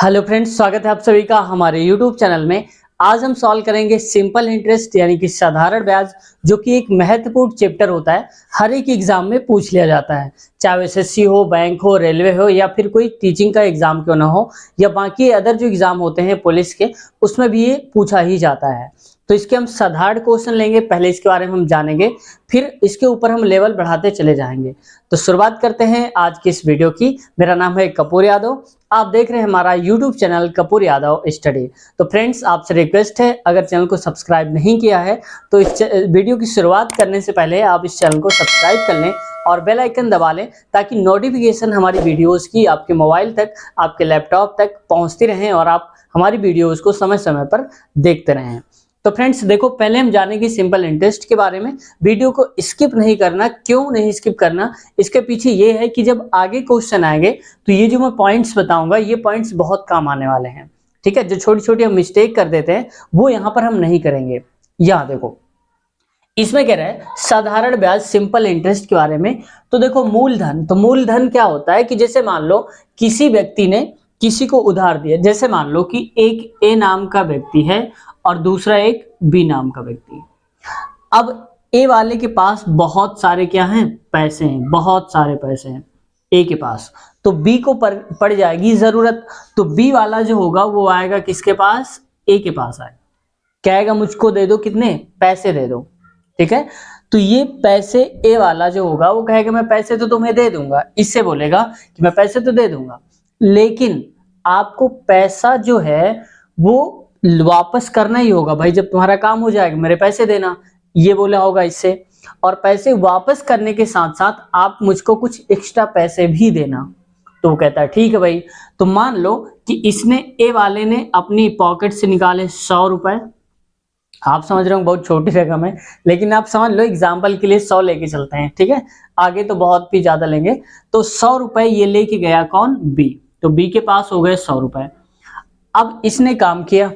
Hello friends, स्वागत है आप सभी का हमारे यूट्यूब चैनल में। आज हम सॉल्व करेंगे सिंपल इंटरेस्ट यानी कि साधारण ब्याज, जो कि एक महत्वपूर्ण चैप्टर होता है। हर एक एग्जाम में पूछ लिया जाता है, चाहे वो एसएससी हो, बैंक हो, रेलवे हो या फिर कोई टीचिंग का एग्जाम क्यों ना हो, या बाकी अदर जो एग्जाम होते हैं पुलिस के, उसमें भी ये पूछा ही जाता है। तो इसके हम साधारण क्वेश्चन लेंगे, पहले इसके बारे में हम जानेंगे, फिर इसके ऊपर हम लेवल बढ़ाते चले जाएंगे। तो शुरुआत करते हैं आज की इस वीडियो की। मेरा नाम है कपूर यादव, आप देख रहे हैं हमारा YouTube channel Kapoor Yadav study. तो फ्रेंड्स, आपसे रिक्वेस्ट है, अगर चैनल को सब्सक्राइब नहीं किया है तो इस वीडियो की शुरुआत करने से पहले आप इस चैनल को सब्सक्राइब कर लें और बेल आइकन दबा लें, ताकि नोटिफिकेशन हमारी वीडियोस की आपके मोबाइल तक, आपके लैपटॉप तक पहुंचती रहें और आप हमारी वीडियोस को समय समय पर देखते रहें। तो फ्रेंड्स देखो, पहले हम जानेंगे सिंपल इंटरेस्ट के बारे में। वीडियो को स्किप नहीं करना। क्यों नहीं स्किप करना, इसके पीछे ये है कि जब आगे क्वेश्चन आएंगे तो ये जो मैं पॉइंट्स बताऊंगा, ये पॉइंट्स बहुत काम आने वाले हैं। ठीक है, जो छोटी छोटी हम मिस्टेक कर देते हैं वो यहाँ पर हम नहीं करेंगे। यहाँ देखो, इसमें कह रहा है साधारण ब्याज सिंपल इंटरेस्ट के बारे में। तो देखो, मूलधन, तो मूलधन क्या होता है कि जैसे मान लो किसी व्यक्ति ने किसी को उधार दिया। जैसे मान लो कि एक ए नाम का व्यक्ति है और दूसरा एक बी नाम का व्यक्ति। अब ए वाले के पास बहुत सारे क्या हैं, पैसे हैं, बहुत सारे पैसे हैं ए के पास। तो बी को पड़ जाएगी जरूरत, तो बी वाला जो होगा वो आएगा किसके पास, ए के पास आएगा, कहेगा मुझको दे दो, कितने पैसे दे दो। ठीक है, तो ये पैसे ए वाला जो होगा वो कहेगा मैं पैसे तो तुम्हें दे दूंगा, इससे बोलेगा कि मैं पैसे तो दे दूंगा, लेकिन आपको पैसा जो है वो वापस करना ही होगा भाई। जब तुम्हारा काम हो जाएगा मेरे पैसे देना, ये बोला होगा इससे। और पैसे वापस करने के साथ साथ आप मुझको कुछ एक्स्ट्रा पैसे भी देना। तो वो कहता है ठीक है भाई। तो मान लो कि इसने, ए वाले ने अपनी पॉकेट से निकाले 100 रुपए। आप समझ रहे हो बहुत छोटी रकम है, लेकिन आप समझ लो एग्जाम्पल के लिए 100 लेके चलते हैं। ठीक है, आगे तो बहुत भी ज्यादा लेंगे। तो 100 रुपए ये लेके गया कौन, बी। तो बी के पास हो गए 100 रुपए। अब इसने काम किया,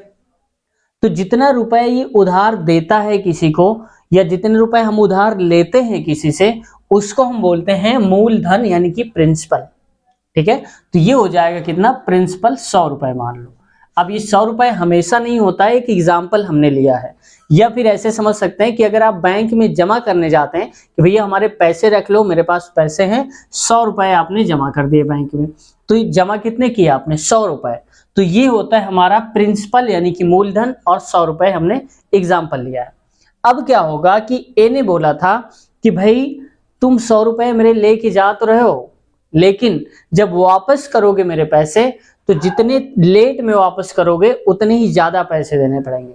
तो जितना रुपए ये उधार देता है किसी को, या जितने रुपए हम उधार लेते हैं किसी से, उसको हम बोलते हैं मूलधन यानी कि प्रिंसिपल। ठीक है, तो ये हो जाएगा कितना, प्रिंसिपल 100 रुपए मान लो। अब ये 100 रुपए हमेशा नहीं होता है, एक एग्जाम्पल हमने लिया है। या फिर ऐसे समझ सकते हैं कि अगर आप बैंक में जमा करने जाते हैं कि भैया हमारे पैसे रख लो, मेरे पास पैसे हैं, 100 रुपए आपने जमा कर दिए बैंक में। तो ये जमा कितने किए आपने, 100 रुपए। तो ये होता है हमारा प्रिंसिपल यानी कि मूलधन, और 100 रुपए हमने एग्जाम्पल लिया है। अब क्या होगा कि ए ने बोला था कि भाई तुम 100 रुपए मेरे लेके जा तो रहे हो, लेकिन जब वापस करोगे मेरे पैसे, तो जितने लेट में वापस करोगे उतने ही ज्यादा पैसे देने पड़ेंगे।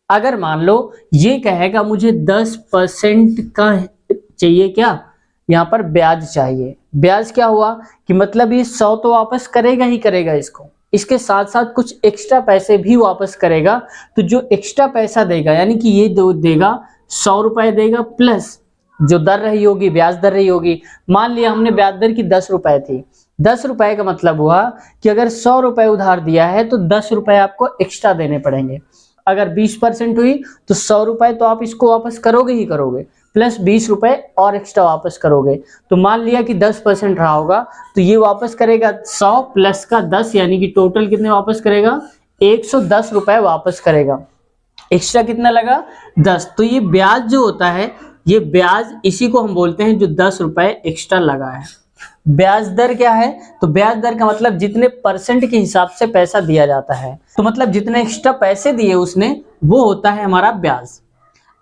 अगर मान लो ये कहेगा मुझे 10% का चाहिए, क्या यहाँ पर ब्याज चाहिए। ब्याज क्या हुआ कि मतलब ये 100 तो वापस करेगा ही करेगा इसको, इसके साथ साथ कुछ एक्स्ट्रा पैसे भी वापस करेगा। तो जो एक्स्ट्रा पैसा देगा, यानी कि ये दो देगा, 100 रुपए देगा प्लस जो दर रही होगी, ब्याज दर रही होगी। मान लिया हमने ब्याज दर की 10 रुपए थी, 10 रुपए का मतलब हुआ कि अगर 100 रुपए उधार दिया है तो 10 रुपए आपको एक्स्ट्रा देने पड़ेंगे। अगर 20% हुई तो 100 रुपए तो आप इसको वापस करोगे ही करोगे, प्लस 20 रुपए और एक्स्ट्रा वापस करोगे। तो मान लिया कि 10% रहा होगा, तो ये वापस करेगा 100 प्लस का 10, यानी कि टोटल कितने वापस करेगा, 110 रुपए वापस करेगा। एक्स्ट्रा कितना लगा, 10। तो ये ब्याज जो होता है, ये ब्याज, इसी को हम बोलते हैं जो 10 रुपए एक्स्ट्रा लगा है। ब्याज दर क्या है, तो ब्याज दर का मतलब जितने परसेंट के हिसाब से पैसा दिया जाता है, तो मतलब जितने एक्स्ट्रा पैसे दिए उसने, वो होता है हमारा ब्याज।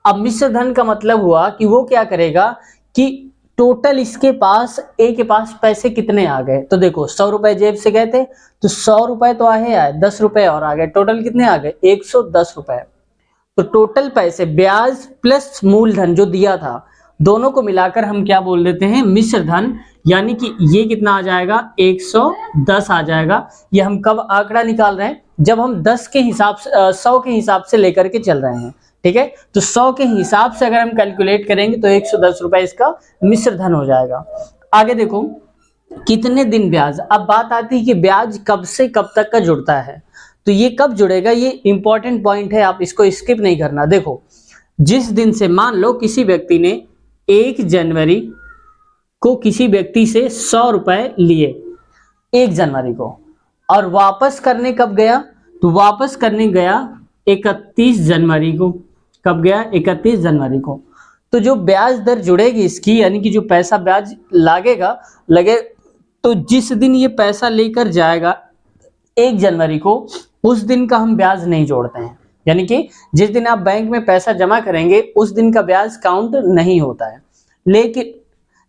अब मिश्र धन का मतलब हुआ कि वो क्या करेगा कि टोटल इसके पास, ए के पास पैसे कितने आ गए। तो देखो 100 रुपए जेब से गए थे, तो 100 रुपए तो आए, 10 रुपए और आ गए, टोटल कितने आ गए, 110 रुपए। तो टोटल पैसे, ब्याज प्लस मूलधन जो दिया था, दोनों को मिलाकर हम क्या बोल देते हैं, मिश्र धन। यानी कि ये कितना आ जाएगा, 110 आ जाएगा। ये हम कब आंकड़ा निकाल रहे हैं, जब हम 10 के हिसाब से, 100 के हिसाब से लेकर के चल रहे हैं। ठीक है, तो 100 के हिसाब से अगर हम कैलकुलेट करेंगे तो 110 रुपए इसका मिश्र धन हो जाएगा। आगे देखो कितने दिन ब्याज। अब बात आती है कि ब्याज कब से कब तक का जुड़ता है। तो ये कब जुड़ेगा, ये इंपॉर्टेंट पॉइंट है, आप इसको स्किप नहीं करना। देखो, जिस दिन से, मान लो किसी व्यक्ति ने 1 जनवरी को किसी व्यक्ति से 100 रुपए लिए, 1 जनवरी को, और वापस करने कब गया, तो वापस करने गया 31 जनवरी को। कब गया, 31 जनवरी को। तो जो ब्याज दर जुड़ेगी इसकी, यानी कि जो पैसा ब्याज लगे, तो जिस दिन ये पैसा लेकर जाएगा 1 जनवरी को, उस दिन का हम ब्याज नहीं जोड़ते हैं। यानी कि जिस दिन आप बैंक में पैसा जमा करेंगे उस दिन का ब्याज काउंट नहीं होता है, लेकिन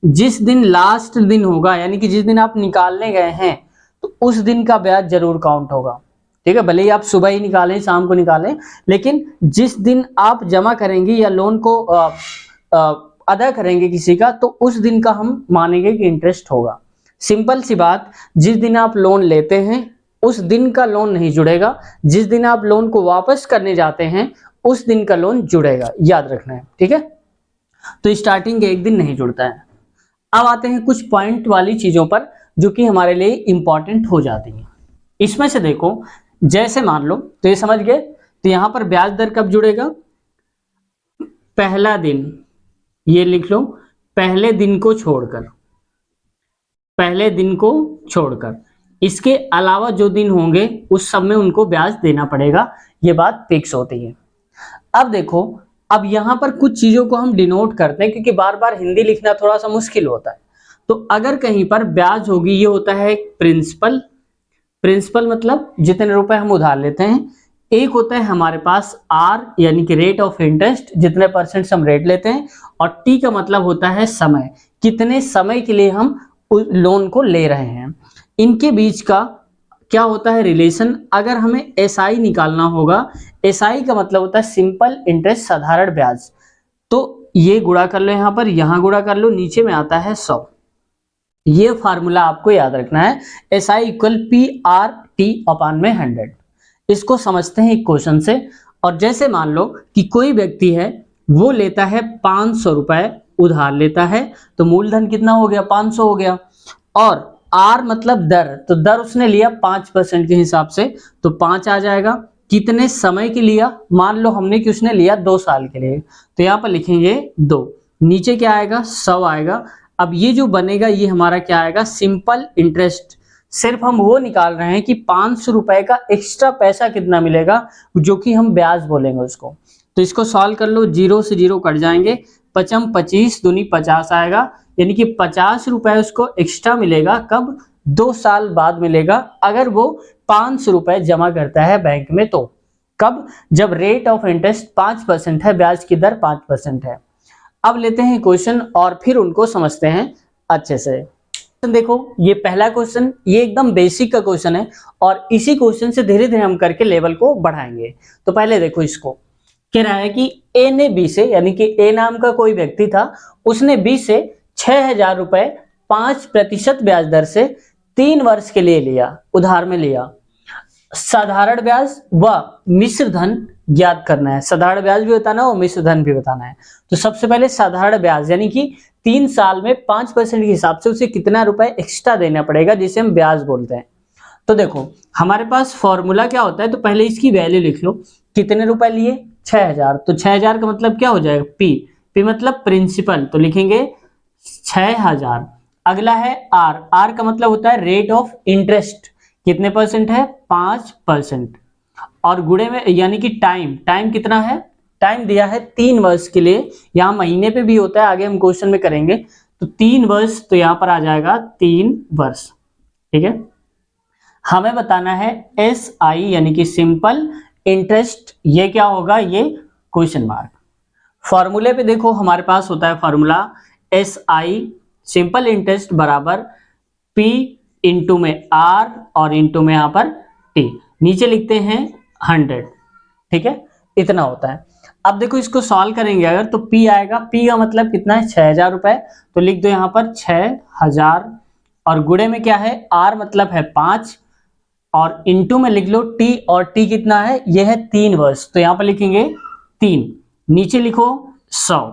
जिस दिन लास्ट दिन होगा, यानी कि जिस दिन आप निकालने गए हैं, तो उस दिन का ब्याज जरूर काउंट होगा। ठीक है, भले ही आप सुबह ही निकालें, शाम को निकालें, लेकिन जिस दिन आप जमा करेंगे या लोन को अदा करेंगे किसी का, तो उस दिन का हम मानेंगे कि इंटरेस्ट होगा। सिंपल सी बात, जिस दिन आप लोन लेते हैं उस दिन का लोन नहीं जुड़ेगा, जिस दिन आप लोन को वापस करने जाते हैं उस दिन का लोन जुड़ेगा, याद रखना है। ठीक है, तो स्टार्टिंग के एक दिन नहीं जुड़ता है। अब आते हैं कुछ पॉइंट वाली चीजों पर जो कि हमारे लिए इंपॉर्टेंट हो जाती हैं। इसमें से देखो, जैसे मान लो, तो ये समझ गए, तो यहां पर ब्याज दर कब जुड़ेगा, पहला दिन, ये लिख लो, पहले दिन को छोड़कर, पहले दिन को छोड़कर, इसके अलावा जो दिन होंगे उस सब में उनको ब्याज देना पड़ेगा, ये बात फिक्स होती है। अब देखो, अब यहां पर कुछ चीजों को हम डिनोट करते हैं क्योंकि बार बार हिंदी लिखना थोड़ा सा मुश्किल होता है। तो अगर कहीं पर ब्याज होगी, ये होता है प्रिंसिपल, प्रिंसिपल मतलब जितने रुपए हम उधार लेते हैं। एक होता है हमारे पास आर, यानी कि रेट ऑफ इंटरेस्ट, जितने परसेंट हम रेट लेते हैं, और टी का मतलब होता है समय, कितने समय के लिए हम लोन को ले रहे हैं। इनके बीच का क्या होता है रिलेशन, अगर हमें एसआई निकालना होगा, एसआई का मतलब होता है सिंपल इंटरेस्ट, साधारण ब्याज। तो ये गुणा कर लो, यहां पर, यहां गुणा कर लो, नीचे में आता है 100। ये फार्मूला आपको याद रखना है, SI equal P R T upon में 100। इसको समझते हैं एक क्वेश्चन से। और जैसे मान लो कि कोई व्यक्ति है, वो लेता है 500 रुपए उधार लेता है, तो मूलधन कितना हो गया, 500 हो गया। और आर मतलब दर, तो दर उसने लिया 5% के हिसाब से, तो 5 आ जाएगा। कितने समय के लिया, मान लो हमने कि उसने लिया 2 साल के लिए, तो यहाँ पर लिखेंगे 2, नीचे क्या आएगा, 100 आएगा। अब ये जो बनेगा ये हमारा क्या आएगा, सिंपल इंटरेस्ट। सिर्फ हम वो निकाल रहे हैं कि 500 रुपए का एक्स्ट्रा पैसा कितना मिलेगा, जो कि हम ब्याज बोलेंगे उसको। तो इसको सॉल्व कर लो, 0 से 0 कट जाएंगे, 5 25 दूनी 50 आएगा, यानी कि 50 रुपए उसको एक्स्ट्रा मिलेगा। कब, 2 साल बाद मिलेगा, अगर वो 500 रुपए जमा करता है बैंक में। तो कब, जब रेट ऑफ इंटरेस्ट 5% है, ब्याज की दर 5% है। अब लेते हैं क्वेश्चन और फिर उनको समझते हैं अच्छे से। देखो, ये पहला क्वेश्चन, ये एकदम बेसिक का क्वेश्चन है, और इसी क्वेश्चन से धीरे धीरे हम करके लेवल को बढ़ाएंगे। तो पहले देखो, इसको कह रहा है कि ए ने बी से, यानी कि ए नाम का कोई व्यक्ति था, उसने बी से 6000 रुपए 5% ब्याज दर से 3 वर्ष के लिए लिया, उधार में लिया। साधारण ब्याज व मिश्र धन ज्ञात करना है। साधारण ब्याज भी बताना है और मिश्र धन भी बताना है। तो सबसे पहले साधारण ब्याज, यानी कि 3 साल में 5% के हिसाब से उसे कितना रुपए एक्स्ट्रा देना पड़ेगा, जिसे हम ब्याज बोलते हैं। तो देखो, हमारे पास फॉर्मूला क्या होता है, तो पहले इसकी वैल्यू लिख लो। कितने रुपए लिए, 6000, तो 6000 का मतलब क्या हो जाएगा, पी, पी मतलब प्रिंसिपल, तो लिखेंगे 6000। अगला है आर, आर का मतलब होता है रेट ऑफ इंटरेस्ट, कितने परसेंट है, 5%। और गुणे में, यानी कि टाइम, टाइम कितना है, टाइम दिया है 3 वर्ष के लिए, यहाँ महीने पे भी होता है, आगे हम क्वेश्चन में करेंगे। तो 3 वर्ष, तो यहाँ पर आ जाएगा 3 वर्ष। ठीक है, हमें बताना है एस आई, यानी कि सिंपल इंटरेस्ट, ये क्या होगा, ये क्वेश्चन मार्क। फॉर्मूले पे देखो, हमारे पास होता है formula S I simple interest बराबर पी इंटू में आर और इंटू में यहाँ पर टी, नीचे लिखते हैं 100। ठीक है, इतना होता है। अब देखो, इसको सॉल्व करेंगे अगर, तो P आएगा, P का मतलब कितना है, 6000 रुपए, तो लिख दो यहाँ पर 6000, और गुणे में क्या है, R मतलब है 5, और इंटू में लिख लो T, और T कितना है, यह है 3 वर्ष, तो यहाँ पर लिखेंगे 3, नीचे लिखो 100।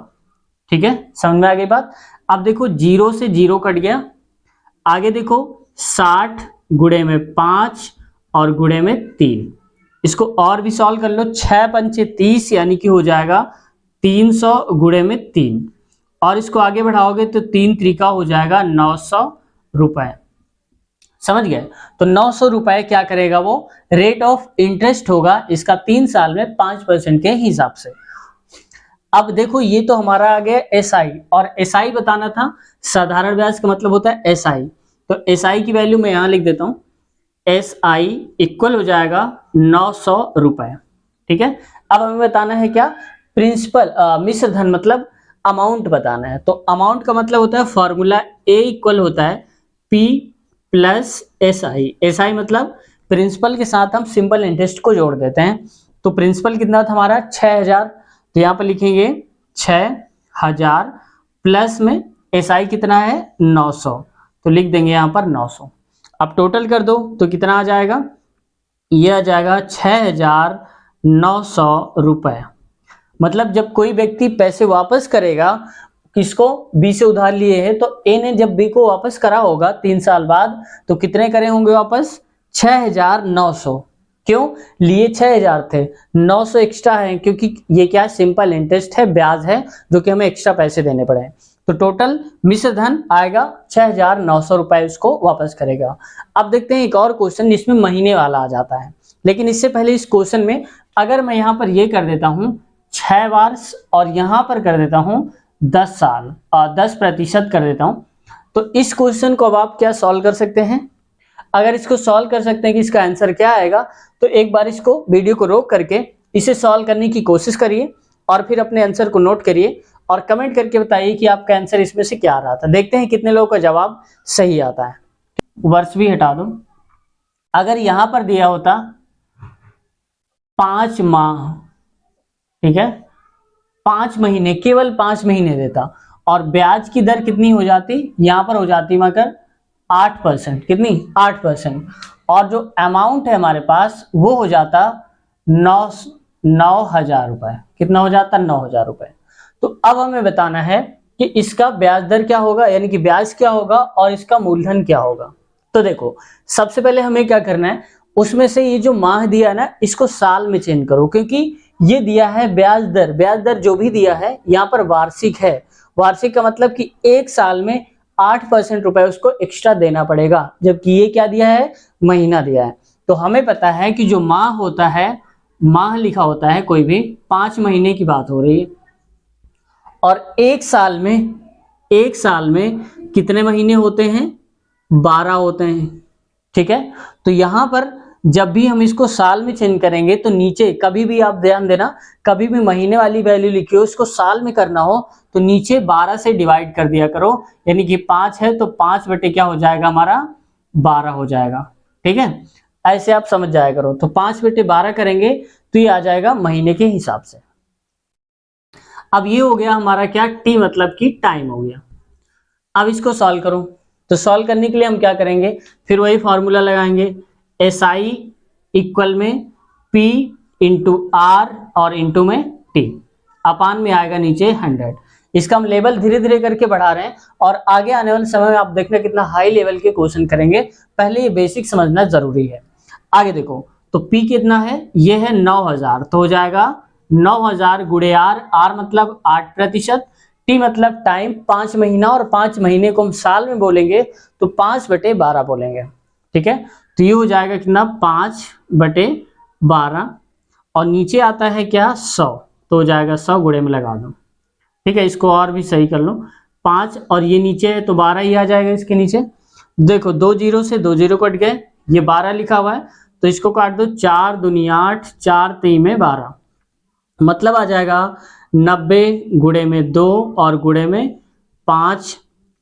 ठीक है, समझ में आ गई बात। अब देखो, 0 से 0 कट गया, आगे देखो 60 गुणे में 5 और गुणे में 3, इसको और भी सॉल्व कर लो, 6 पंचे 30, यानी कि हो जाएगा 300 गुणे में 3, और इसको आगे बढ़ाओगे तो 3 त्रिका हो जाएगा 900 रुपए। समझ गए। तो 900 रुपए क्या करेगा वो, रेट ऑफ इंटरेस्ट होगा इसका 3 साल में 5% के हिसाब से। अब देखो ये तो हमारा आ गया एसआई, और एसआई बताना था, साधारण ब्याज का मतलब होता है एसआई। तो एसआई की वैल्यू मैं यहां लिख देता हूं, एसआई इक्वल हो जाएगा 900 रुपए। ठीक है, अब हमें बताना है क्या, प्रिंसिपल मिश्र धन मतलब अमाउंट बताना है। तो अमाउंट का मतलब होता है फॉर्मूला ए इक्वल होता है पी प्लस एसआई। एसआई मतलब प्रिंसिपल के साथ हम सिंपल इंटरेस्ट को जोड़ देते हैं। तो प्रिंसिपल कितना था हमारा 6000, तो यहाँ पर लिखेंगे 6000 प्लस में एसआई कितना है 900, तो लिख देंगे यहाँ पर 900। अब टोटल कर दो तो कितना आ जाएगा, ये आ जाएगा 6900 रुपए। मतलब जब कोई व्यक्ति पैसे वापस करेगा, किसको, बी से उधार लिए हैं, तो ए ने जब बी को वापस करा होगा 3 साल बाद, तो कितने करे होंगे वापस, 6900। क्यों लिए 6000 थे, 900 एक्स्ट्रा है, क्योंकि ये क्या है, सिंपल इंटरेस्ट है, ब्याज है, जो कि हमें एक्स्ट्रा पैसे देने पड़े हैं। तो टोटल मिश्र धन आएगा 6900 रुपए, उसको वापस करेगा। अब देखते हैं एक और क्वेश्चन जिसमें महीने वाला आ जाता है, लेकिन इससे पहले इस क्वेश्चन में अगर मैं यहाँ पर ये कर देता हूँ 6 वर्ष और यहाँ पर कर देता हूँ 10 साल और 10% कर देता हूँ, तो इस क्वेश्चन को अब आप क्या सॉल्व कर सकते हैं। अगर इसको सॉल्व कर सकते हैं कि इसका आंसर क्या आएगा, तो एक बार इसको वीडियो को रोक करके इसे सॉल्व करने की कोशिश करिए और फिर अपने आंसर को नोट करिए और कमेंट करके बताइए कि आपका आंसर इसमें से क्या आ रहा था। देखते हैं कितने लोगों का जवाब सही आता है। वर्ष भी हटा दो। अगर यहां पर दिया होता 5 माह, ठीक है, 5 महीने, केवल 5 महीने देता, और ब्याज की दर कितनी हो जाती, यहां पर हो जाती मगर 8%, कितनी 8%, और जो अमाउंट है हमारे पास वो हो जाता 9,000 रुपए। कितना हो जाता 9,000 रुपए। तो अब हमें बताना है कि इसका ब्याज दर क्या होगा, यानी कि ब्याज क्या होगा और इसका मूलधन क्या होगा। तो देखो सबसे पहले हमें क्या करना है, उसमें से ये जो माह दिया ना इसको साल में चेंज करो, क्योंकि ये दिया है ब्याज दर, ब्याज दर जो भी दिया है यहाँ पर वार्षिक है। वार्षिक का मतलब कि एक साल में 8% रुपए उसको एक्स्ट्रा देना पड़ेगा, जबकि ये क्या दिया है, महीना दिया है। तो हमें पता है कि जो माह होता है, माह लिखा होता है कोई भी, 5 महीने की बात हो रही है, और एक साल में कितने महीने होते हैं, 12 होते हैं। ठीक है, तो यहां पर जब भी हम इसको साल में चेंज करेंगे तो नीचे कभी भी आप ध्यान देना, कभी भी महीने वाली वैल्यू लिखी हो इसको साल में करना हो तो नीचे 12 से डिवाइड कर दिया करो, यानी कि 5 है तो 5 बटे क्या हो जाएगा हमारा 12 हो जाएगा। ठीक है, ऐसे आप समझ जाया करो। तो 5 बटे 12 करेंगे तो ये आ जाएगा महीने के हिसाब से। अब ये हो गया हमारा क्या, टी मतलब कि टाइम हो गया। अब इसको सॉल्व करो, तो सॉल्व करने के लिए हम क्या करेंगे, फिर वही फॉर्मूला लगाएंगे, एस आई इक्वल में पी इंटू आर और इंटू में टी, अपान में आएगा नीचे 100। इसका हम लेवल धीरे धीरे करके बढ़ा रहे हैं और आगे आने वाले समय में आप देखना कितना हाई लेवल के क्वेश्चन करेंगे, पहले ये बेसिक समझना जरूरी है। आगे देखो, तो पी कितना है, ये है 9000, तो हो जाएगा 9000 गुणे आर, आर मतलब 8%, टी मतलब टाइम 5 महीना, और 5 महीने को हम साल में बोलेंगे तो 5 बटे 12 बोलेंगे। ठीक है, तो ये हो जाएगा कितना 5 बटे 12, और नीचे आता है क्या 100, तो हो जाएगा 100 गुणे में लगा दो। ठीक है, इसको और भी सही कर लो, 5 और ये नीचे है तो 12 ही आ जाएगा इसके नीचे। देखो 2 जीरो से 2 जीरो कट गए, ये 12 लिखा हुआ है तो इसको काट दो, 4 दूनी 8, 4 3 में 12, मतलब आ जाएगा 90 गुणे में 2 और गुणे में 5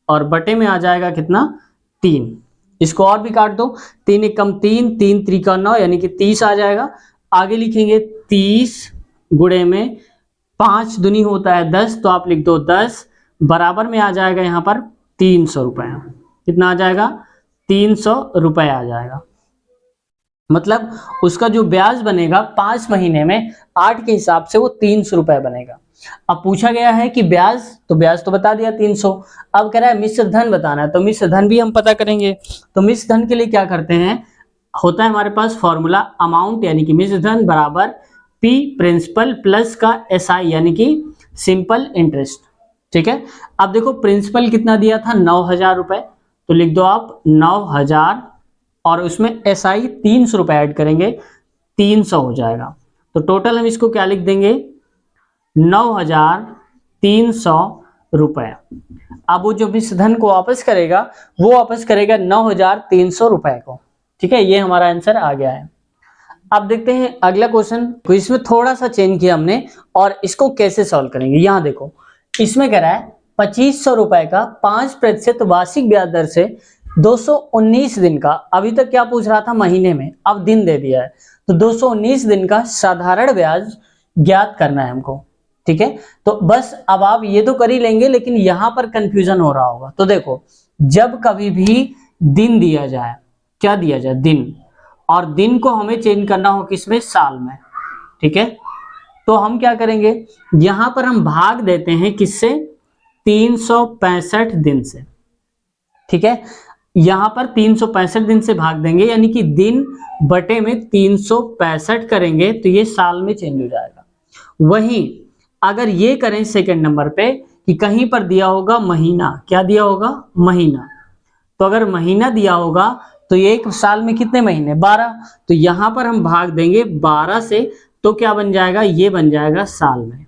और बटे में आ जाएगा कितना 3। इसको और भी काट दो, 3 एकम 3, 3 त्रिका 9, यानी कि 30 आ जाएगा। आगे लिखेंगे 30 गुणे में 5 दुनी होता है 10, तो आप लिख दो 10, बराबर में आ जाएगा यहाँ पर 300 रुपये। कितना आ जाएगा 300 रुपये आ जाएगा। मतलब उसका जो ब्याज बनेगा 5 महीने में 8 के हिसाब से वो 300 रुपये बनेगा। अब पूछा गया है कि ब्याज, तो ब्याज तो बता दिया 300। अब कह रहा है मिश्र धन बताना है, तो मिश्र धन भी हम पता करेंगे। तो मिश्र धन के लिए क्या करते हैं, होता है हमारे पास फॉर्मूला अमाउंट यानी कि मिश्र धन बराबर पी प्रिंसिपल प्लस का एस आई यानी कि सिंपल इंटरेस्ट। ठीक है, अब देखो प्रिंसिपल कितना दिया था 9000 रुपए, तो लिख दो आप 9000 और उसमें SI 300 रुपये ऐड करेंगे, 300 हो जाएगा। तो टोटल हम इसको क्या लिख देंगे, 9,300 रुपये। अब वो जो इस धन को वापस करेगा वो वापस करेगा 9,300 रुपये को। ठीक है, ये हमारा आंसर आ गया है। अब देखते हैं अगला क्वेश्चन, इसमें थोड़ा सा चेंज किया हमने और इसको कैसे सॉल्व करेंगे। यहाँ देखो, इसमें कह रहा है 2500 रुपए का 5% वार्षिक ब्याज दर से 219 दिन का, अभी तक क्या पूछ रहा था महीने में, अब दिन दे दिया है, तो 219 दिन का साधारण ब्याज ज्ञात करना है हमको। ठीक है, तो बस अब आप ये तो कर ही लेंगे, लेकिन यहां पर कंफ्यूजन हो रहा होगा। तो देखो, जब कभी भी दिन दिया जाए, क्या दिया जाए, दिन, और दिन को हमें चेंज करना हो किसमें, साल में। ठीक है, तो हम क्या करेंगे, यहां पर हम भाग देते हैं किससे, 365 दिन से। ठीक है, यहां पर 365 दिन से भाग देंगे, यानी कि दिन बटे में 365 करेंगे तो ये साल में चेंज हो जाएगा। वहीं अगर ये करें सेकंड नंबर पे कि कहीं पर दिया होगा महीना, क्या दिया होगा, महीना, तो अगर महीना दिया होगा तो ये एक साल में कितने महीने, 12, तो यहां पर हम भाग देंगे 12 से, तो क्या बन जाएगा, ये बन जाएगा साल में।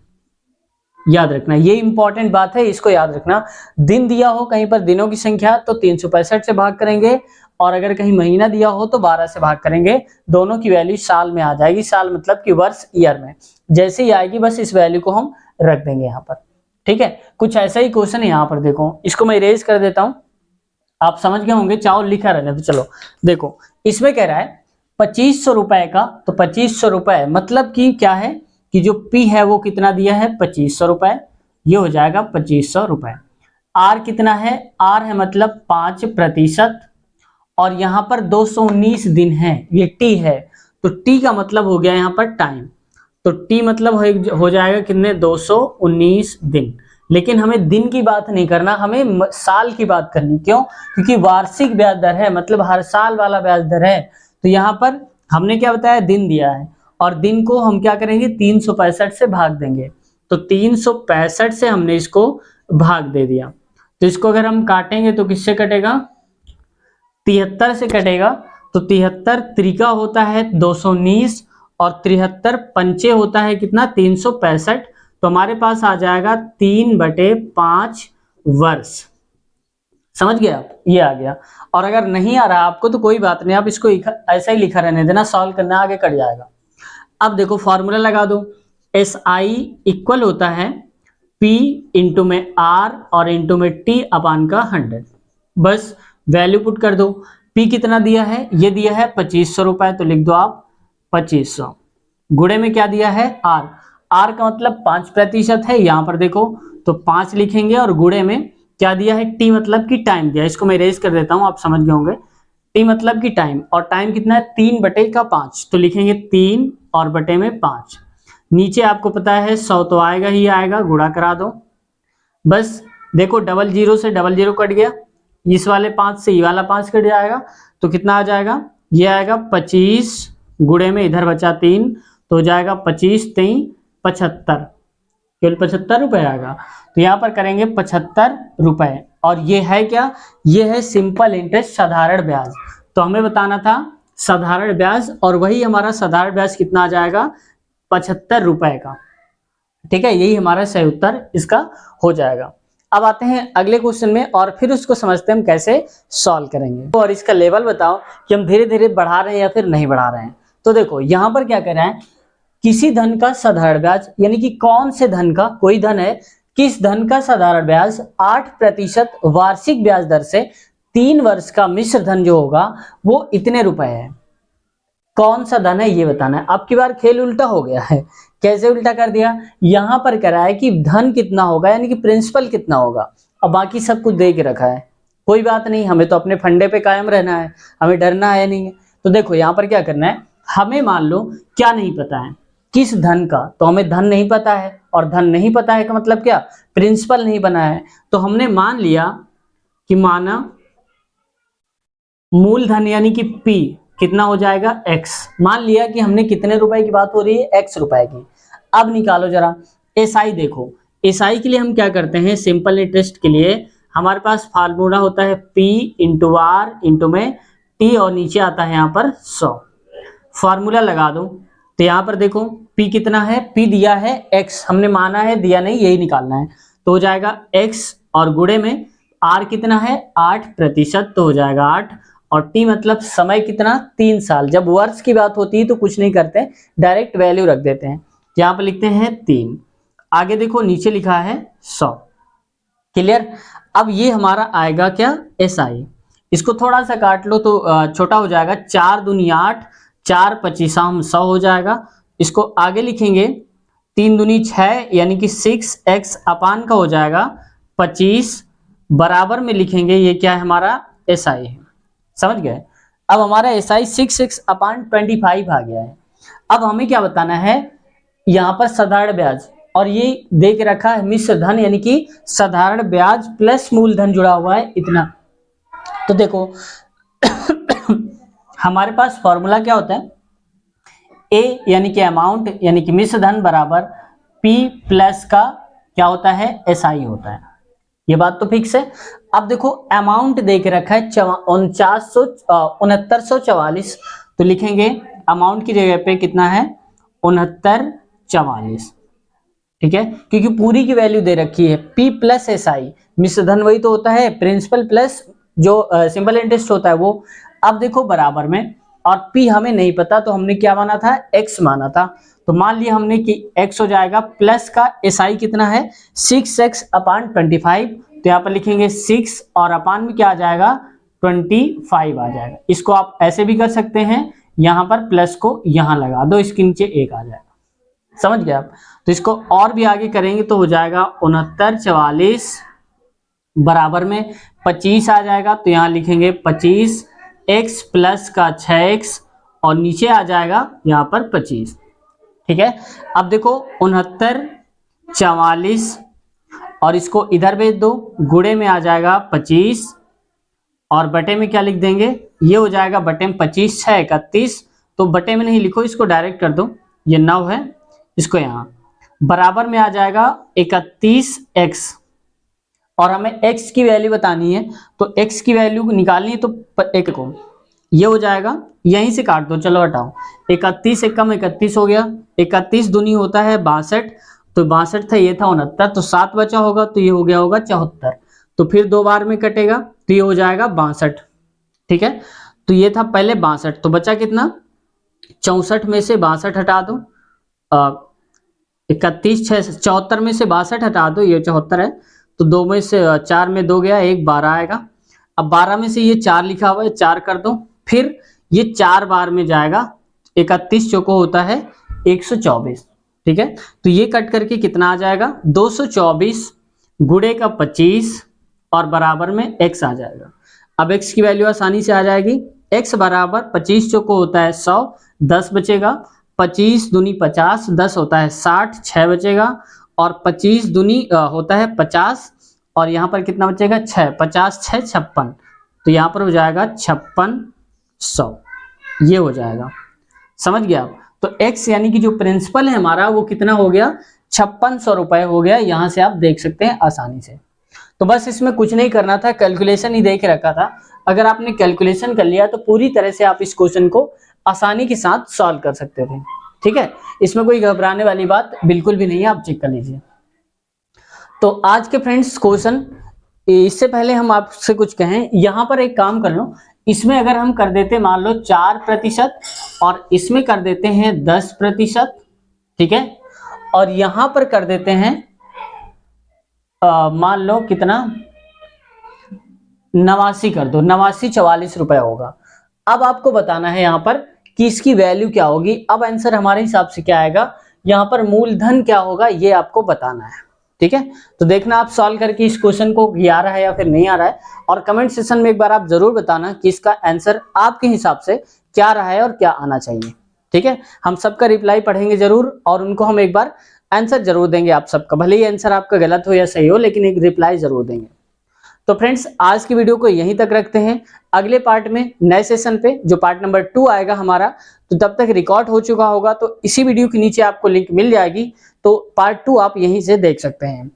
याद रखना, ये इंपॉर्टेंट बात है, इसको याद रखना। दिन दिया हो कहीं पर दिनों की संख्या तो 365 से भाग करेंगे, और अगर कहीं महीना दिया हो तो 12 से भाग करेंगे, दोनों की वैल्यू साल में आ जाएगी। साल मतलब कि वर्ष, ईयर में जैसे ही आएगी बस इस वैल्यू को हम रख देंगे यहाँ पर। ठीक है, कुछ ऐसा ही क्वेश्चन है यहाँ पर, देखो इसको मैं इरेज कर देता हूँ, आप समझ गए होंगे, चाहो लिखा रहने तो। चलो देखो, इसमें कह रहा है 2500 रुपए का, तो 2500 रुपए मतलब कि क्या है कि जो P है वो कितना दिया है, 2500 रुपए, ये हो जाएगा 2500 रुपए। R कितना है, R है मतलब 5%, और यहाँ पर 219 दिन है, ये T है, तो T का मतलब हो गया यहाँ पर टाइम, तो T मतलब हो जाएगा कितने, 219 दिन। लेकिन हमें दिन की बात नहीं करना, हमें साल की बात करनी। क्यों, क्योंकि वार्षिक ब्याज दर है, मतलब हर साल वाला ब्याज दर है। तो यहाँ पर हमने क्या बताया, दिन दिया है, और दिन को हम क्या करेंगे, 365 से भाग देंगे, तो 365 से हमने इसको भाग दे दिया। तो इसको अगर हम काटेंगे तो किससे कटेगा, 73 से कटेगा। तो 73 त्रिका होता है 219, और 73 पंचे होता है कितना, 365, तो हमारे पास आ जाएगा 3/5 वर्ष। समझ गए आप, ये आ गया। और अगर नहीं आ रहा आपको तो कोई बात नहीं, आप इसको ऐसा ही लिखा रहने देना, सॉल्व करना, आगे कट जाएगा। अब देखो फॉर्मूला लगा दो, SI इक्वल होता है P इंटू में R और इंटू में T अपान का 100। बस वैल्यू पुट कर दो। P कितना दिया है, ये दिया है 2500 रुपए, तो लिख दो आप 2500, गुणे में क्या दिया है, R, R का मतलब 5% है, यहां पर देखो तो 5 लिखेंगे, और गुणे में क्या दिया है, T मतलब कि टाइम दिया है। इसको मैं इरेज कर देता हूं, आप समझ गए होंगे। T मतलब कि टाइम, और टाइम कितना है, 3/5, तो लिखेंगे 3 और बटे में 5। नीचे आपको पता है 100 तो आएगा ही आएगा, गुणा करा दो। बस देखो, 00 से 00 कट गया, इस वाले 5 से ये वाला 5 कट जाएगा, तो कितना आ जाएगा, ये आएगा 25, गुणे में इधर बचा 3, तो हो जाएगा 25 3 75, केवल 75 रुपए आएगा। तो यहाँ पर करेंगे 75 रुपए, और ये है क्या, ये है सिंपल इंटरेस्ट, साधारण ब्याज। तो हमें बताना था साधारण ब्याज, और वही हमारा साधारण ब्याज कितना आ जाएगा, 75 रुपए का। ठीक है, यही हमारा सही उत्तर इसका हो जाएगा। अब आते हैं अगले क्वेश्चन में, और फिर उसको समझते हैं हम कैसे सॉल्व करेंगे, और इसका लेवल बताओ कि हम धीरे धीरे बढ़ा रहे हैं या फिर नहीं बढ़ा रहे हैं। तो देखो यहाँ पर क्या कह रहा है, किसी धन का साधारण ब्याज, यानी कि कौन से धन का, कोई धन है, किस धन का साधारण ब्याज 8% वार्षिक ब्याज दर से 3 वर्ष का मिश्र धन जो होगा वो इतने रुपए है। कौन सा धन है ये बताना है। अब की बार खेल उल्टा हो गया है। कैसे उल्टा कर दिया, यहां पर कह रहा है कि धन कितना होगा, यानी कि प्रिंसिपल कितना होगा, और बाकी सब कुछ दे के रखा है। कोई बात नहीं, हमें तो अपने फंडे पे कायम रहना है, हमें डरना है नहीं है। तो देखो यहाँ पर क्या करना है, हमें मान लो क्या नहीं पता है, किस धन का, तो हमें धन नहीं पता है, और धन नहीं पता है का मतलब क्या, प्रिंसिपल नहीं बना है। तो हमने मान लिया कि माना मूलधन यानी कि P कितना हो जाएगा, x। मान लिया कि हमने कितने रुपए की बात हो रही है, x रुपए की। अब निकालो जरा SI, देखो SI के लिए हम क्या करते हैं, सिंपल इंटरेस्ट के लिए हमारे पास फार्मूला होता है P इंटू R इंटू में टी और नीचे आता है यहाँ पर 100। फॉर्मूला लगा दो, तो यहाँ पर देखो P कितना है, P दिया है x, हमने माना है दिया नहीं, यही निकालना है। तो हो जाएगा x और गुणे में R कितना है 8%, तो हो जाएगा 8, और T मतलब समय कितना 3 साल। जब वर्ष की बात होती है तो कुछ नहीं करते, डायरेक्ट वैल्यू रख देते हैं। यहाँ पर लिखते हैं 3, आगे देखो नीचे लिखा है 100। क्लियर। अब ये हमारा आएगा क्या SI, इसको थोड़ा सा काट लो तो छोटा हो जाएगा, 4 दूनी 8, 4 25 100 हो जाएगा। इसको आगे लिखेंगे 3 दूनी 6 यानी कि 6x अपान का हो जाएगा 25, बराबर में लिखेंगे ये क्या है हमारा SI है। समझ गए। अब हमारा SI 6x अपान 25 आ गया है। अब हमें क्या बताना है, यहाँ पर साधारण ब्याज, और ये दे के रखा है मिश्र धन यानी कि साधारण ब्याज प्लस मूलधन जुड़ा हुआ है इतना। तो देखो हमारे पास फॉर्मूला क्या होता है, A यानी कि अमाउंट यानी कि मिश्र धन बराबर P प्लस का क्या होता है SI होता है। ये बात तो फिक्स है। अब देखो अमाउंट दे के रखा है 6944, तो लिखेंगे अमाउंट की जगह पे कितना है 6944, ठीक है, क्योंकि पूरी की वैल्यू दे रखी है। P प्लस SI, मिश्र धन वही तो होता है, प्रिंसिपल प्लस जो सिंपल इंटरेस्ट होता है वो। अब देखो बराबर में, और P हमें नहीं पता तो हमने क्या माना था X माना था, तो मान लिया हमने कि X हो जाएगा, प्लस का SI कितना है 6x अपान 25, तो यहाँ पर लिखेंगे 6 और अपान में क्या आ जाएगा 25 आ जाएगा। इसको आप ऐसे भी कर सकते हैं, यहाँ पर प्लस को यहाँ लगा दो, इसके नीचे 1 आ जाएगा। समझ गए आप। तो इसको और भी आगे करेंगे तो हो जाएगा 6944 बराबर में 25 आ जाएगा, तो यहाँ लिखेंगे 25, x प्लस का 6x और नीचे आ जाएगा यहाँ पर 25, ठीक है। अब देखो 6944 और इसको इधर भेज दो, गुणे में आ जाएगा 25 और बटे में क्या लिख देंगे, ये हो जाएगा बटे में 25 6 31, तो बटे में नहीं लिखो, इसको डायरेक्ट कर दो, ये 9 है, इसको यहाँ बराबर में आ जाएगा 31x, और हमें x की वैल्यू बतानी है, तो x की वैल्यू निकालनी है तो एक को ये हो जाएगा, यहीं से काट दो, चलो हटाओ, 31 एक कम 31 हो गया, 31 दूनी होता है 62, तो 62 था, ये था 69, तो 7 बचा होगा, तो ये हो गया होगा 74, तो फिर 2 बार में कटेगा तो ये हो जाएगा 62, ठीक है। तो ये था पहले 62, तो बचा कितना 64 में से 62 हटा दो, 31 6 74 में से 62 हटा दो, ये 74 है, तो 2 में से 4 में 2 गया, 1 12 आएगा। अब 12 में से ये 4 लिखा हुआ है, 4 कर दो, फिर ये 4 बार में जाएगा, 31 चौको होता है 124, ठीक है। तो ये कट करके कितना आ जाएगा 224 गुणे का 25 और बराबर में x आ जाएगा। अब x की वैल्यू आसानी से आ जाएगी, x बराबर 25 चौको होता है 100, 10 बचेगा, 25 दूनी 50, 10 होता है 60, 6 बचेगा, और 25 दूनी होता है 50, और यहाँ पर कितना बचेगा 6, 50 6 56, तो यहाँ पर हो जाएगा 5600, ये हो जाएगा। समझ गया आप। तो x यानी कि जो प्रिंसिपल है हमारा वो कितना हो गया 5600 रुपए हो गया, यहाँ से आप देख सकते हैं आसानी से। तो बस इसमें कुछ नहीं करना था, कैलकुलेशन ही दे के रखा था। अगर आपने कैलकुलेशन कर लिया तो पूरी तरह से आप इस क्वेश्चन को आसानी के साथ सॉल्व कर सकते थे, ठीक है। इसमें कोई घबराने वाली बात बिल्कुल भी नहीं है, आप चेक कर लीजिए। तो आज के फ्रेंड्स क्वेश्चन, इससे पहले हम आपसे कुछ कहें, यहाँ पर एक काम कर लो, इसमें अगर हम कर देते मान लो 4% और इसमें कर देते हैं 10%, ठीक है, और यहां पर कर देते हैं मान लो कितना 89 कर दो, 89 44 रुपए होगा। अब आपको बताना है यहाँ पर कि इसकी वैल्यू क्या होगी। अब आंसर हमारे हिसाब से क्या आएगा, यहाँ पर मूलधन क्या होगा ये आपको बताना है, ठीक है। तो देखना आप सॉल्व करके इस क्वेश्चन को ये आ रहा है या फिर नहीं आ रहा है, और कमेंट सेक्शन में एक बार आप जरूर बताना कि इसका आंसर आपके हिसाब से क्या रहा है और क्या आना चाहिए, ठीक है। हम सबका रिप्लाई पढ़ेंगे जरूर, और उनको हम एक बार आंसर जरूर देंगे आप सबका, भले ही आंसर आपका गलत हो या सही हो, लेकिन एक रिप्लाई जरूर देंगे। तो फ्रेंड्स आज की वीडियो को यहीं तक रखते हैं, अगले पार्ट में नए सेशन पे जो पार्ट नंबर 2 आएगा हमारा, तो तब तक रिकॉर्ड हो चुका होगा, तो इसी वीडियो के नीचे आपको लिंक मिल जाएगी, तो पार्ट 2 आप यहीं से देख सकते हैं।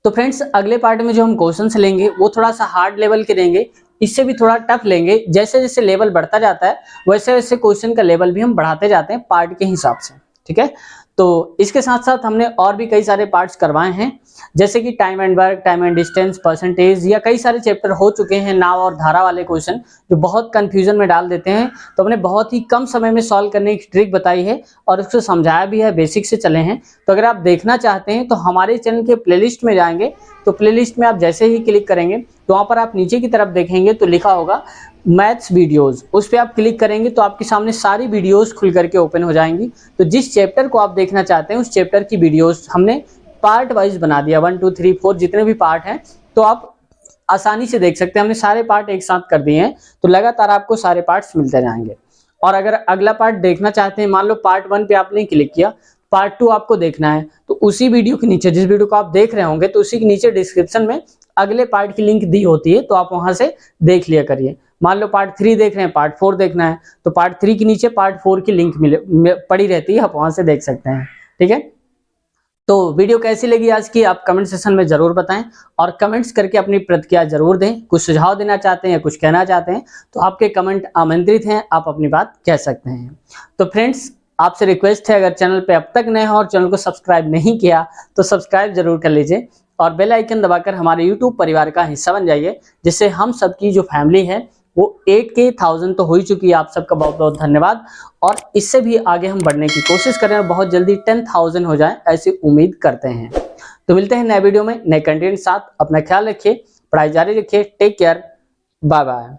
तो फ्रेंड्स अगले पार्ट में जो हम क्वेश्चंस लेंगे वो थोड़ा सा हार्ड लेवल के देंगे, इससे भी थोड़ा टफ लेंगे। जैसे जैसे लेवल बढ़ता जाता है वैसे वैसे क्वेश्चन का लेवल भी हम बढ़ाते जाते हैं पार्ट के हिसाब से, ठीक है। तो इसके साथ साथ हमने और भी कई सारे पार्ट्स करवाए हैं, जैसे कि time and work, time and distance, percentage, या कई सारे चैप्टर हो चुके हैं नाव और धारा वाले क्वेश्चन जो बहुत कंफ्यूजन में डाल देते हैं। तो हमने बहुत ही कम समय में सॉल्व करने की ट्रिक बताई है और उसको समझाया भी है, बेसिक से चले हैं। तो अगर आप देखना चाहते हैं तो हमारे चैनल के प्लेलिस्ट में जाएंगे, तो प्लेलिस्ट में आप जैसे ही क्लिक करेंगे तो वहाँ पर आप नीचे की तरफ देखेंगे तो लिखा होगा मैथ्स वीडियोस, उस पर आप क्लिक करेंगे तो आपके सामने सारी वीडियोस खुल करके ओपन हो जाएंगी। तो जिस चैप्टर को आप देखना चाहते हैं उस चैप्टर की वीडियोस हमने पार्ट वाइज बना दिया, 1 2 3 4 जितने भी पार्ट हैं, तो आप आसानी से देख सकते हैं। हमने सारे पार्ट एक साथ कर दिए हैं, तो लगातार आपको सारे पार्ट्स मिलते जाएंगे। और अगर अगला पार्ट देखना चाहते हैं, मान लो पार्ट 1 पे आपने क्लिक किया, पार्ट 2 आपको देखना है, तो उसी वीडियो के नीचे, जिस वीडियो को आप देख रहे होंगे, तो उसी के नीचे डिस्क्रिप्शन में अगले पार्ट की लिंक दी होती है, तो आप वहां से देख लिया करिए। मान लो पार्ट 3 देख रहे हैं, पार्ट 4 देखना है, तो पार्ट 3 के नीचे पार्ट 4 की लिंक पड़ी रहती है, आप वहां से देख सकते हैं, ठीक है। तो वीडियो कैसी लगी आज की, आप कमेंट सेक्शन में जरूर बताएं और कमेंट्स करके अपनी प्रतिक्रिया जरूर दें। कुछ सुझाव देना चाहते हैं या कुछ कहना चाहते हैं तो आपके कमेंट आमंत्रित हैं, आप अपनी बात कह सकते हैं। तो फ्रेंड्स, आपसे रिक्वेस्ट है, अगर चैनल पे अब तक नए हो और चैनल को सब्सक्राइब नहीं किया तो सब्सक्राइब जरूर कर लीजिए और बेल आइकन दबाकर हमारे यूट्यूब परिवार का हिस्सा बन जाइए, जिससे हम सबकी जो फैमिली है वो 8,000 तो हो ही चुकी है। आप सबका बहुत बहुत धन्यवाद और इससे भी आगे हम बढ़ने की कोशिश करें और बहुत जल्दी 10,000 हो जाए, ऐसी उम्मीद करते हैं। तो मिलते हैं नए वीडियो में नए कंटेंट साथ। अपना ख्याल रखिए, पढ़ाई जारी रखिए, टेक केयर, बाय बाय।